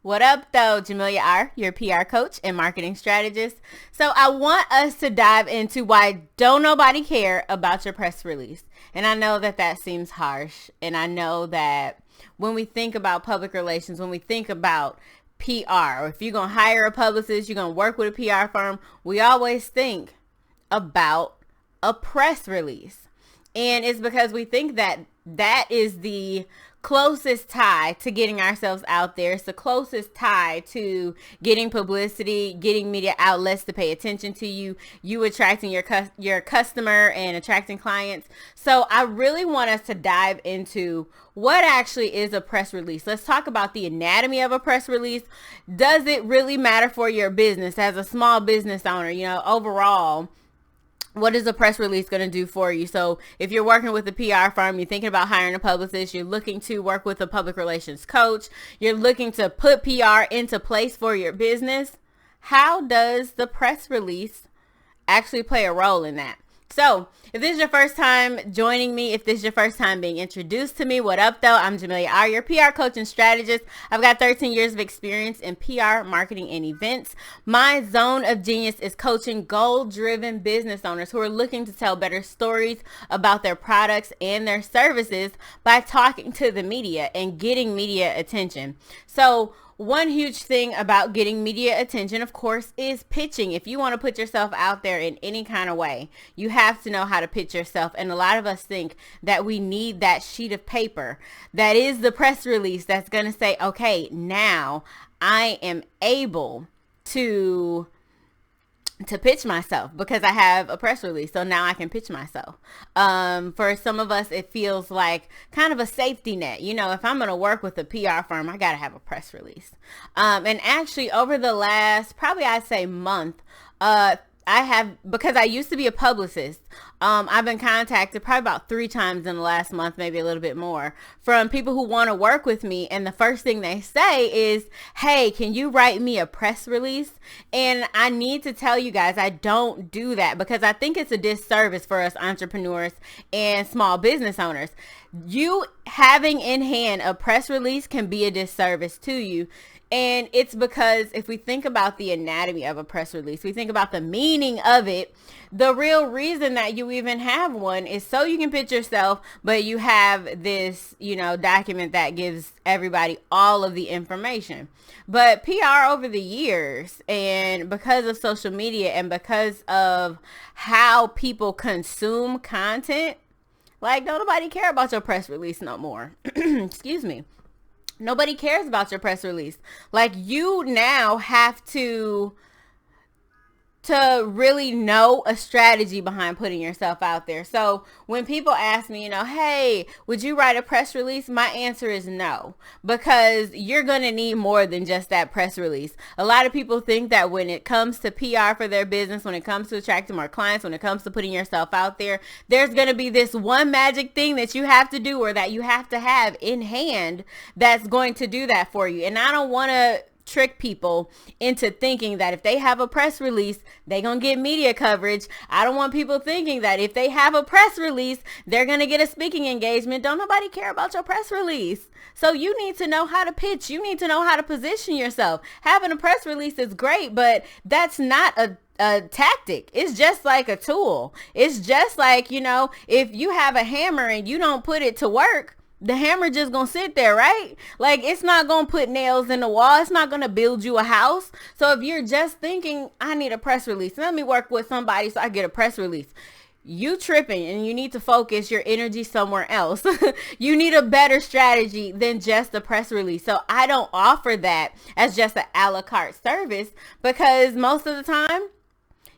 What up, though? Jamelia R., your PR coach and marketing strategist. So I want us to dive into why don't nobody care about your press release. And I know that that seems harsh. And I know that when we think about public relations, when we think about PR, or if you're going to hire a publicist, you're going to work with a PR firm, we always think about a press release. And it's because we think that that is the closest tie to getting ourselves out there. It's the closest tie to getting publicity, getting media outlets to pay attention to you, you attracting your customer and attracting clients. So I really want us to dive into what actually is a press release. Let's talk about the anatomy of a press release. Does it really matter for your business as a small business owner? Overall, what is a press release going to do for you? So if you're working with a PR firm, you're thinking about hiring a publicist, you're looking to work with a public relations coach, you're looking to put PR into place for your business, how does the press release actually play a role in that? So if this is your first time joining me, if this is your first time being introduced to me, what up though? I'm Jamelia R., your PR coach and strategist. I've got 13 years of experience in PR, marketing, and events. My zone of genius is coaching goal-driven business owners who are looking to tell better stories about their products and their services by talking to the media and getting media attention. So one huge thing about getting media attention, of course, is pitching. If you want to put yourself out there in any kind of way, you have to know how to pitch yourself. And a lot of us think that we need that sheet of paper that is the press release that's going to say, okay, now I am able to pitch myself because I have a press release. So now I can pitch myself. For some of us, it feels like kind of a safety net. If I'm going to work with a PR firm, I got to have a press release. And actually over the last, probably I'd say month, because I used to be a publicist, I've been contacted probably about 3 times in the last month, maybe a little bit more, from people who want to work with me. And the first thing they say is, hey, can you write me a press release? And I need to tell you guys, I don't do that because I think it's a disservice for us entrepreneurs and small business owners. You having in hand a press release can be a disservice to you. And it's because if we think about the anatomy of a press release, we think about the meaning of it, the real reason that you even have one is so you can pitch yourself, but you have this, document that gives everybody all of the information. But PR over the years, and because of social media and because of how people consume content, like don't nobody care about your press release no more. Excuse me. Nobody cares about your press release. Like you now have to really know a strategy behind putting yourself out there. So when people ask me, hey, would you write a press release? My answer is no, because you're going to need more than just that press release. A lot of people think that when it comes to PR for their business, when it comes to attracting more clients, when it comes to putting yourself out there, there's going to be this one magic thing that you have to do or that you have to have in hand that's going to do that for you. And I don't want to trick people into thinking that if they have a press release, they're going to get media coverage. I don't want people thinking that if they have a press release, they're going to get a speaking engagement. Don't nobody care about your press release. So you need to know how to pitch. You need to know how to position yourself. Having a press release is great, but that's not a tactic. It's just like a tool. It's just like, if you have a hammer and you don't put it to work, the hammer just gonna sit there, right? Like it's not gonna put nails in the wall. It's not gonna build you a house. So if you're just thinking, I need a press release, let me work with somebody so I get a press release, you tripping, and you need to focus your energy somewhere else. You need a better strategy than just a press release. So I don't offer that as just an a la carte service, because most of the time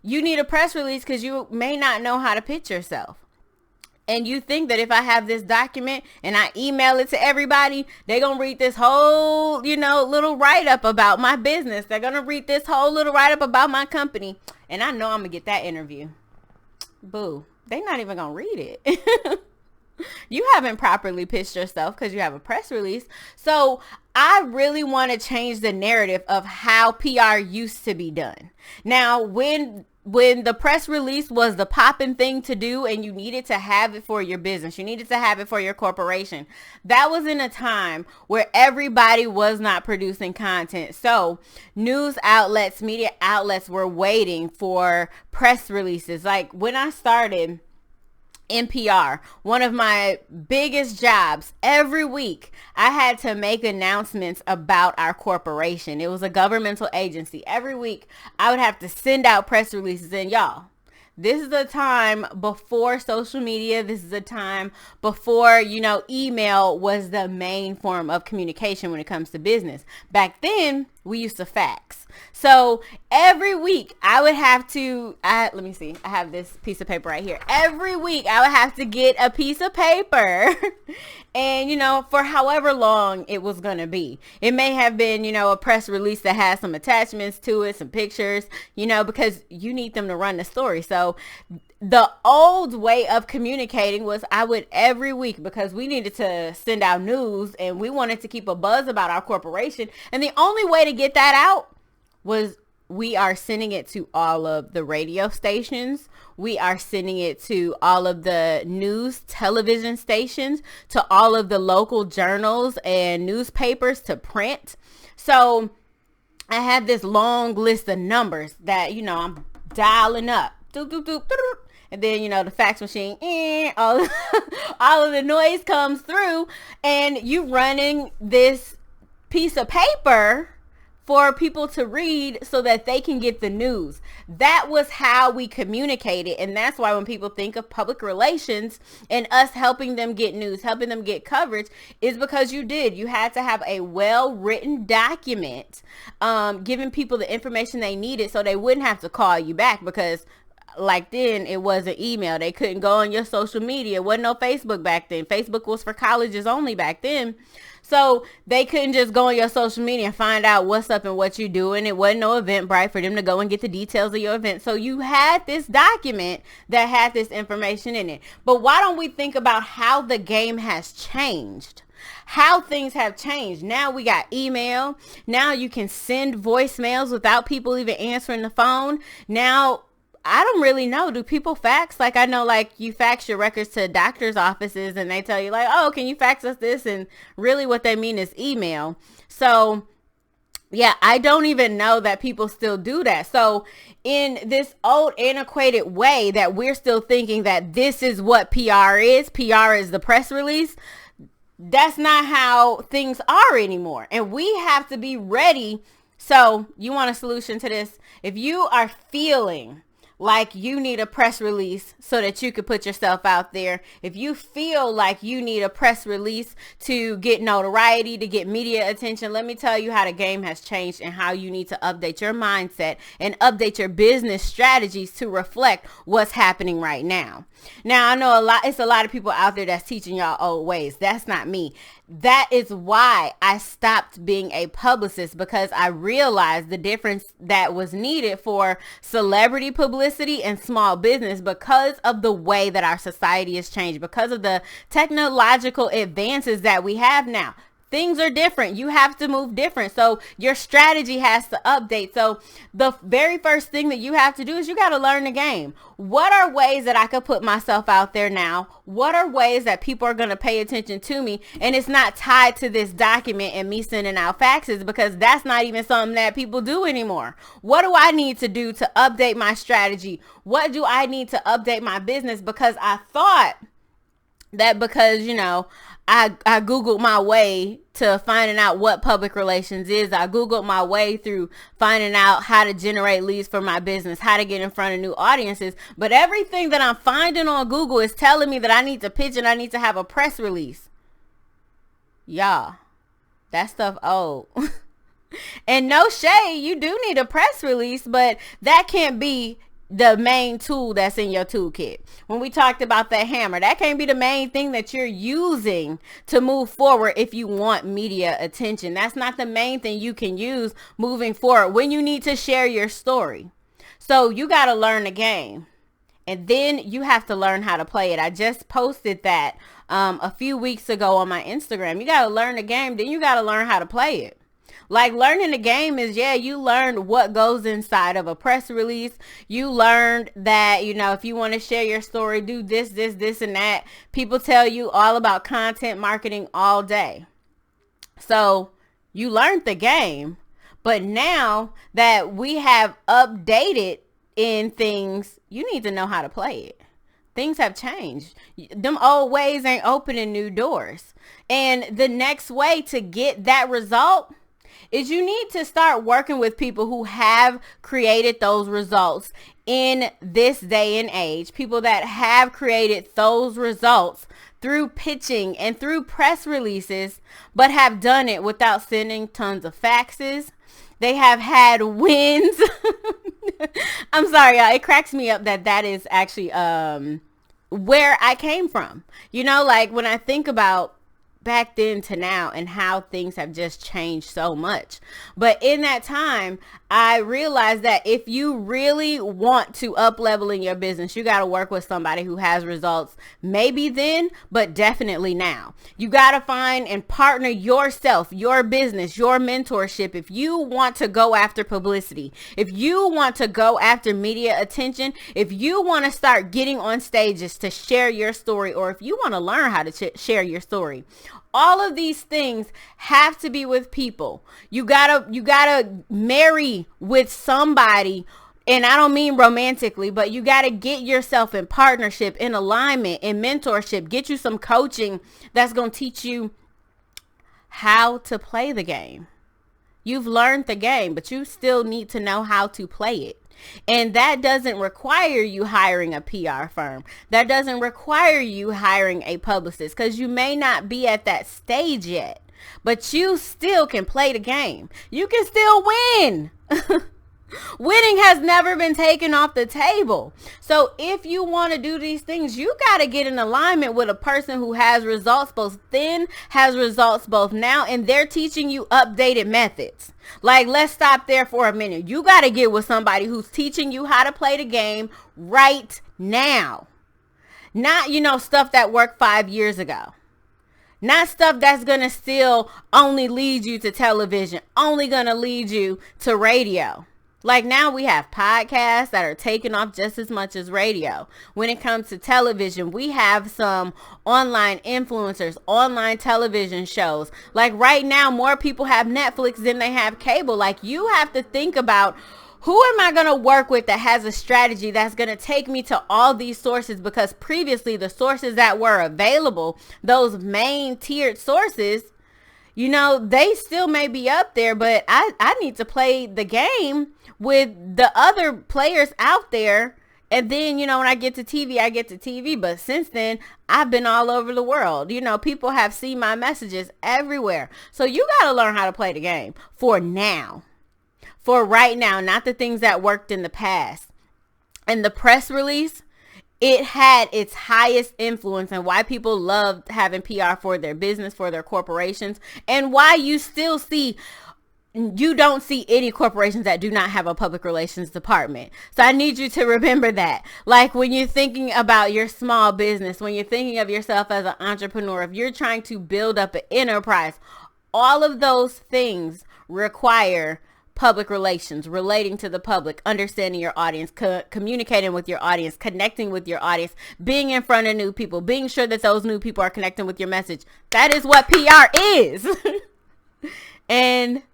you need a press release because you may not know how to pitch yourself. And you think that if I have this document and I email it to everybody, they're going to read this whole, little write-up about my business. They're going to read this whole little write-up about my company. And I know I'm going to get that interview. Boo. They're not even going to read it. You haven't properly pitched yourself because you have a press release. So I really want to change the narrative of how PR used to be done. Now, when when the press release was the popping thing to do and you needed to have it for your business, you needed to have it for your corporation, that was in a time where everybody was not producing content. So news outlets, media outlets were waiting for press releases. Like when I started NPR, one of my biggest jobs, every week I had to make announcements about our corporation. It was a governmental agency. Every week I would have to send out press releases, and y'all, this is a time before social media. This is a time before, email was the main form of communication when it comes to business. Back then, we used to fax. So every week I would have to, let me see, I have this piece of paper right here. Every week I would have to get a piece of paper and, for however long it was going to be. It may have been, a press release that has some attachments to it, some pictures, because you need them to run the story. So the old way of communicating was I would every week, because we needed to send out news and we wanted to keep a buzz about our corporation. And the only way to get that out was we are sending it to all of the radio stations. We are sending it to all of the news television stations, to all of the local journals and newspapers to print. So I had this long list of numbers that, I'm dialing up. Doop, doop, doop, doop. And then, the fax machine, all of the noise comes through, and you running this piece of paper for people to read so that they can get the news. That was how we communicated. And that's why when people think of public relations and us helping them get news, helping them get coverage, is because you had to have a well-written document, giving people the information they needed so they wouldn't have to call you back, because like then it wasn't email. They couldn't go on your social media. It wasn't no Facebook back then. Facebook was for colleges only back then. So they couldn't just go on your social media and find out what's up and what you're doing. It wasn't no Eventbrite for them to go and get the details of your event. So you had this document that had this information in it. But why don't we think about how the game has changed? How things have changed. Now we got email. Now you can send voicemails without people even answering the phone. Now, I don't really know. Do people fax? Like, I know, like, you fax your records to doctor's offices and they tell you, like, oh, can you fax us this? And really what they mean is email. So, yeah, I don't even know that people still do that. So, in this old antiquated way that we're still thinking that this is what PR is the press release, that's not how things are anymore. And we have to be ready. So, you want a solution to this? If you are feeling like you need a press release so that you could put yourself out there, if you feel like you need a press release to get notoriety, to get media attention, let me tell you how the game has changed and how you need to update your mindset and update your business strategies to reflect what's happening right now. Now, I know it's a lot of people out there that's teaching y'all old ways. That's not me. That is why I stopped being a publicist, because I realized the difference that was needed for celebrity publicity and small business, because of the way that our society has changed, because of the technological advances that we have now. Things are different. You have to move different. So your strategy has to update. So the very first thing that you have to do is you got to learn the game. What are ways that I could put myself out there now? What are ways that people are going to pay attention to me? And it's not tied to this document and me sending out faxes, because that's not even something that people do anymore. What do I need to do to update my strategy? What do I need to update my business? Because I thought that because, I Googled my way to finding out what public relations is. I Googled my way through finding out how to generate leads for my business, how to get in front of new audiences. But everything that I'm finding on Google is telling me that I need to pitch and I need to have a press release. Y'all, that stuff old. And no shade, you do need a press release, but that can't be the main tool that's in your toolkit. When we talked about that hammer, that can't be the main thing that you're using to move forward if you want media attention. That's not the main thing you can use moving forward when you need to share your story. So you got to learn the game, and then you have to learn how to play it. I just posted that a few weeks ago on my Instagram. You got to learn the game, then you got to learn how to play it. Like learning the game is, yeah, you learned what goes inside of a press release. You learned that, if you want to share your story, do this, and that. People tell you all about content marketing all day. So you learned the game. But now that we have updated in things, you need to know how to play it. Things have changed. Them old ways ain't opening new doors. And the next way to get that result is you need to start working with people who have created those results in this day and age. People that have created those results through pitching and through press releases, but have done it without sending tons of faxes. They have had wins. I'm sorry, y'all. It cracks me up that is actually where I came from. Like when I think about back then to now and how things have just changed so much. But in that time, I realized that if you really want to up level in your business, you got to work with somebody who has results, maybe then, but definitely now. You got to find and partner yourself, your business, your mentorship. If you want to go after publicity, if you want to go after media attention, if you want to start getting on stages to share your story, or if you want to learn how to share your story, all of these things have to be with people. You gotta marry with somebody, and I don't mean romantically, but you gotta get yourself in partnership, in alignment, in mentorship. Get you some coaching that's gonna teach you how to play the game. You've learned the game, but you still need to know how to play it. And that doesn't require you hiring a PR firm. That doesn't require you hiring a publicist, because you may not be at that stage yet, but you still can play the game. You can still win. Winning has never been taken off the table. So if you want to do these things, you got to get in alignment with a person who has results both then, has results both now, and they're teaching you updated methods. Like, let's stop there for a minute. You got to get with somebody who's teaching you how to play the game right now. Not, stuff that worked 5 years ago. Not stuff that's going to still only lead you to television, only going to lead you to radio. Like now we have podcasts that are taking off just as much as radio. When it comes to television, we have some online influencers, online television shows. Like right now, more people have Netflix than they have cable. Like you have to think about, who am I going to work with that has a strategy that's going to take me to all these sources? Because previously the sources that were available, those main tiered sources, they still may be up there, but I need to play the game with the other players out there. And then, when I get to TV, I get to TV. But since then, I've been all over the world. People have seen my messages everywhere. So you got to learn how to play the game for now. For right now, not the things that worked in the past. And the press release, it had its highest influence, and why people loved having PR for their business, for their corporations, and why you don't see any corporations that do not have a public relations department. So I need you to remember that. Like when you're thinking about your small business, when you're thinking of yourself as an entrepreneur, if you're trying to build up an enterprise, all of those things require public relations, relating to the public, understanding your audience, communicating with your audience, connecting with your audience, being in front of new people, being sure that those new people are connecting with your message. That is what PR is. And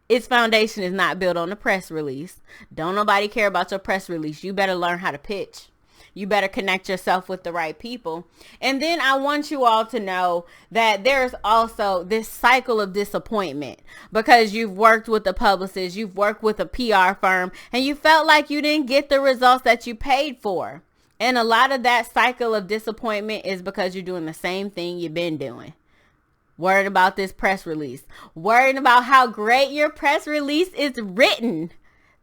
its foundation is not built on a press release. Don't nobody care about your press release. You better learn how to pitch. You better connect yourself with the right people. And then I want you all to know that there's also this cycle of disappointment, because you've worked with a publicist, you've worked with a PR firm, and you felt like you didn't get the results that you paid for. And a lot of that cycle of disappointment is because you're doing the same thing you've been doing. Worried about this press release, worried about how great your press release is written.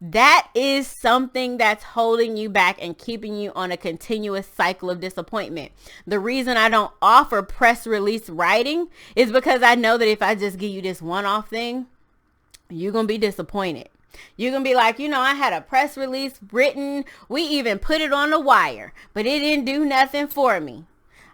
That is something that's holding you back and keeping you on a continuous cycle of disappointment. The reason I don't offer press release writing is because I know that if I just give you this one-off thing, you're going to be disappointed. You're going to be like, I had a press release written. We even put it on the wire, but it didn't do nothing for me.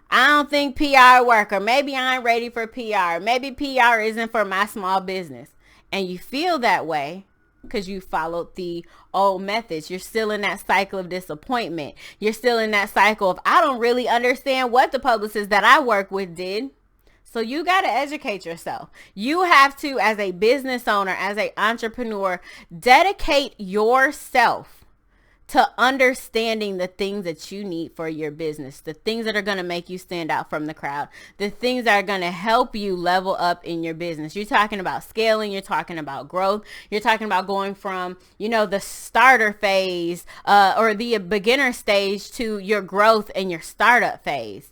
I don't think PR work, or maybe I ain't ready for PR. Maybe PR isn't for my small business. and you feel that way because you followed the old methods. You're still in that cycle of disappointment. You're still in that cycle of, I don't really understand what the publicist that I work with did. So you got to educate yourself. You have to, as a business owner, as an entrepreneur, dedicate yourself to understanding the things that you need for your business, the things that are going to make you stand out from the crowd, the things that are going to help you level up in your business. You're talking about scaling, you're talking about growth, you're talking about going from, the starter phase or the beginner stage to your growth and your startup phase.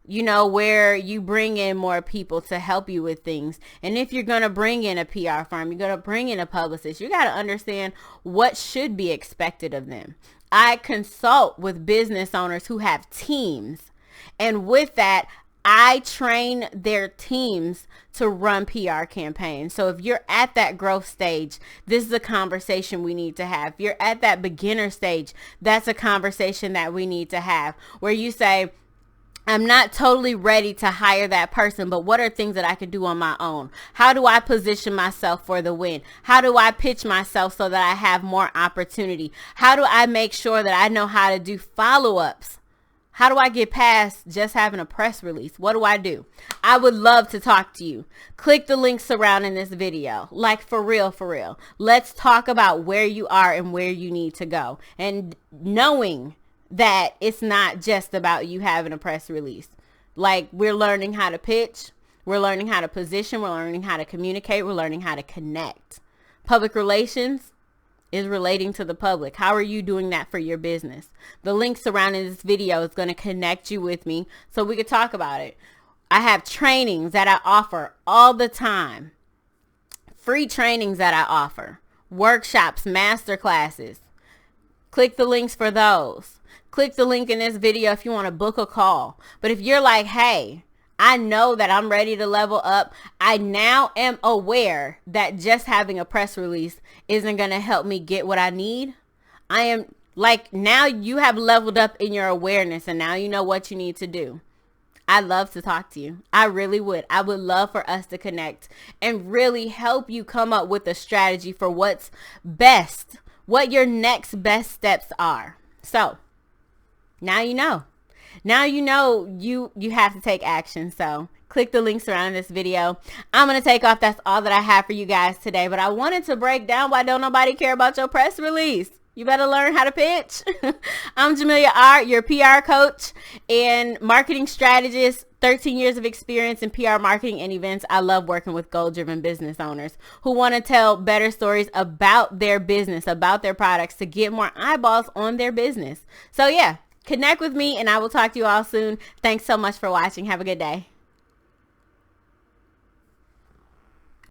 Where you bring in more people to help you with things. And if you're going to bring in a PR firm, you're going to bring in a publicist, you got to understand what should be expected of them. I consult with business owners who have teams. And with that, I train their teams to run PR campaigns. So if you're at that growth stage, this is a conversation we need to have. If you're at that beginner stage, that's a conversation that we need to have, where you say, I'm not totally ready to hire that person, but what are things that I can do on my own? How do I position myself for the win? How do I pitch myself so that I have more opportunity? How do I make sure that I know how to do follow-ups? How do I get past just having a press release? What do I do? I would love to talk to you. Click the link surrounding this video. Like, for real. Let's talk about where you are and where you need to go. And knowing that it's not just about you having a press release. Like, we're learning how to pitch, we're learning how to position, we're learning how to communicate, we're learning how to connect. Public relations is relating to the public. How are you doing that for your business? The link surrounding this video is going to connect you with me so we can talk about it. I have trainings that I offer all the time. Free trainings that I offer. Workshops, master classes. Click the links for those. Click the link in this video if you want to book a call. But if you're like, hey, I know that I'm ready to level up. I now am aware that just having a press release isn't going to help me get what I need. I am like, now you have leveled up in your awareness and now you know what you need to do. I'd love to talk to you. I really would. I would love for us to connect and really help you come up with a strategy for what's best, what your next best steps are. So now you know. Now you know you have to take action. So click the links around this video. I'm going to take off. That's all that I have for you guys today. But I wanted to break down why don't nobody care about your press release. You better learn how to pitch. I'm Jamelia Art, your PR coach and marketing strategist. 13 years of experience in PR marketing and events. I love working with goal-driven business owners who want to tell better stories about their business, about their products, to get more eyeballs on their business. So yeah, connect with me and I will talk to you all soon. Thanks so much for watching. Have a good day.